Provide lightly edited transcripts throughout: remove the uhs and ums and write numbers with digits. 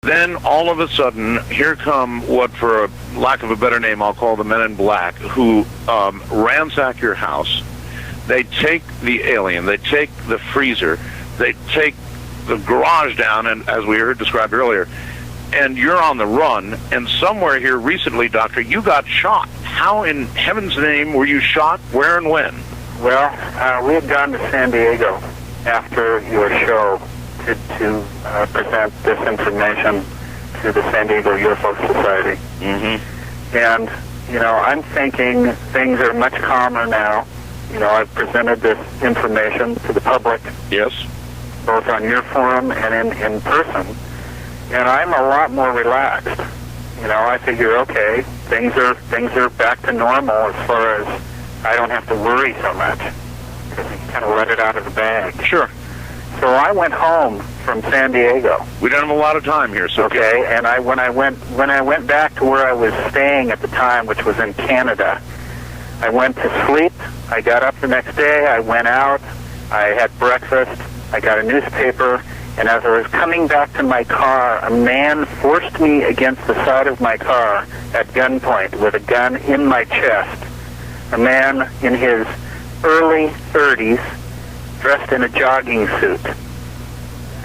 Then all of a sudden, here come what, for lack of a better name, I'll call the men in black, who ransack your house. They take the alien, they take the freezer, they take the garage down, and as we heard described earlier, and you're on the run, and somewhere here recently, Doctor, you got shot. How in heaven's name were you shot? Where and when? Well, we had gone to San Diego after your show to present this information to the San Diego UFO Society. Mm-hmm. And, I'm thinking things are much calmer now. I've presented this information to the public. Yes. Both on your forum and in person. And I'm a lot more relaxed. I figure, okay, things are back to normal as far as I don't have to worry so much, because you kind of let it out of the bag. Sure. So I went home from San Diego. We don't have a lot of time here, so okay. And when I went back to where I was staying at the time, which was in Canada, I went to sleep. I got up the next day. I went out. I had breakfast. I got a newspaper. And as I was coming back to my car, a man forced me against the side of my car at gunpoint with a gun in my chest. A man in his early 30s, dressed in a jogging suit.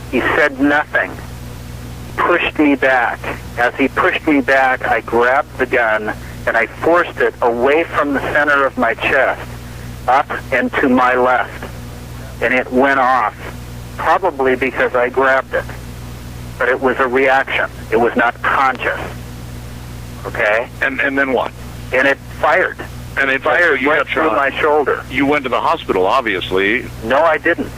He said nothing. Pushed me back. As he pushed me back, I grabbed the gun and I forced it away from the center of my chest, up and to my left. And it went off, probably because I grabbed it. But it was a reaction. It was not conscious. Okay? And then what? And it fired. And it fired. You went through my shoulder. You went to the hospital, obviously. No, I didn't.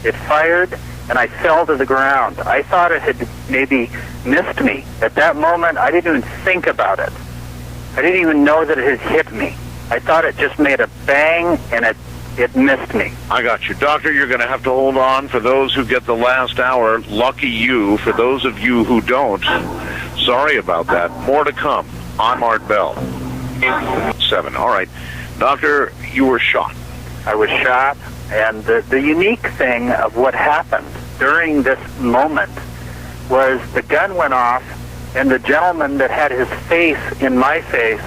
It fired, and I fell to the ground. I thought it had maybe missed me. At that moment, I didn't even think about it. I didn't even know that it had hit me. I thought it just made a bang, and it missed me. I got you. Doctor, you're going to have to hold on. For those who get the last hour, lucky you. For those of you who don't, sorry about that. More to come. I'm Art Bell. 7. All right. Doctor, you were shot. I was shot, and the unique thing of what happened during this moment was the gun went off, and the gentleman that had his face in my face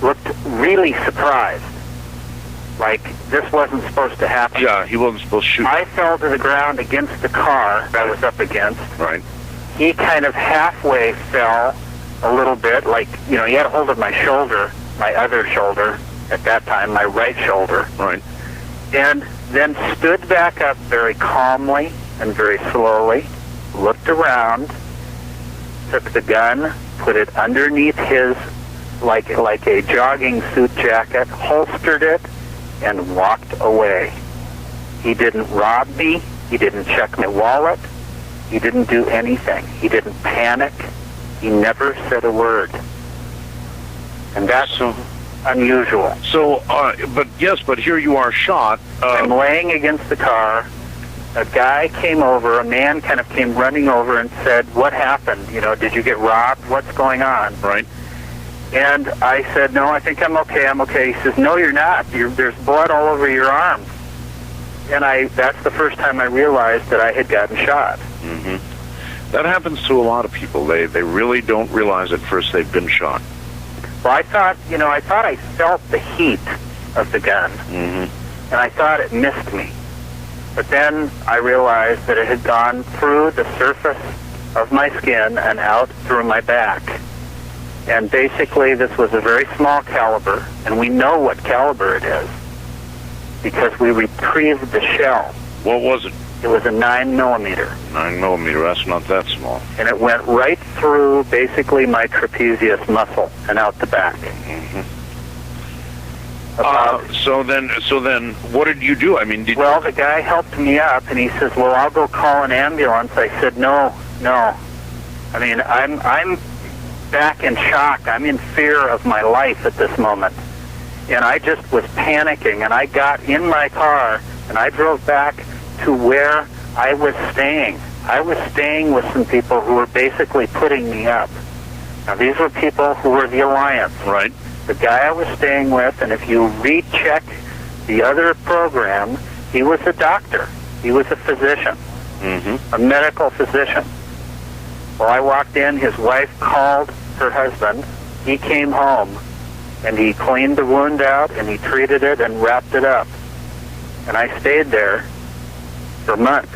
looked really surprised. Like this wasn't supposed to happen. Yeah, he wasn't supposed to shoot. I fell to the ground against the car that I was up against. Right. He kind of halfway fell a little bit, like, he had a hold of my shoulder, my other shoulder, at that time, my right shoulder. Right. And then stood back up very calmly and very slowly, looked around, took the gun, put it underneath his, like a jogging suit jacket, holstered it, and walked away. He didn't rob me. He didn't check my wallet. He didn't do anything. He didn't panic. He never said a word. And that's unusual. So, but here you are shot. I'm laying against the car. A guy came over, a man kind of came running over and said, "What happened? Did you get robbed? What's going on?" Right. And I said, "No, I think I'm okay, I'm okay." He says, "No, you're not. There's blood all over your arm." And that's the first time I realized that I had gotten shot. Mm-hmm. That happens to a lot of people. They really don't realize at first they've been shot. Well, I thought I felt the heat of the gun. Mm-hmm. And I thought it missed me. But then I realized that it had gone through the surface of my skin and out through my back. And basically, this was a very small caliber, and we know what caliber it is because we retrieved the shell. What was it? It was a 9mm. 9mm, that's not that small. And it went right through basically my trapezius muscle and out the back. Mm-hmm. So then, what did you do? I mean, well, the guy helped me up, and he says, "Well, I'll go call an ambulance." I said, "No. I mean, I'm back in shock. I'm in fear of my life at this moment." And I just was panicking, and I got in my car, and I drove back to where I was staying. I was staying with some people who were basically putting me up. Now, these were people who were the Alliance. Right. The guy I was staying with, and if you recheck the other program, he was a doctor. He was a physician, mm-hmm. a medical physician. Well, I walked in, his wife called her husband. He came home, and he cleaned the wound out, and he treated it and wrapped it up. And I stayed there for months.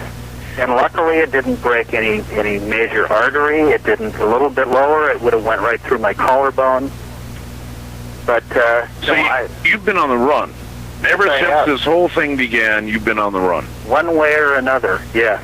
And luckily, it didn't break any major artery. It didn't, a little bit lower, it would have went right through my collarbone. But, so you've been on the run. Ever since this whole thing began, you've been on the run. One way or another, yeah.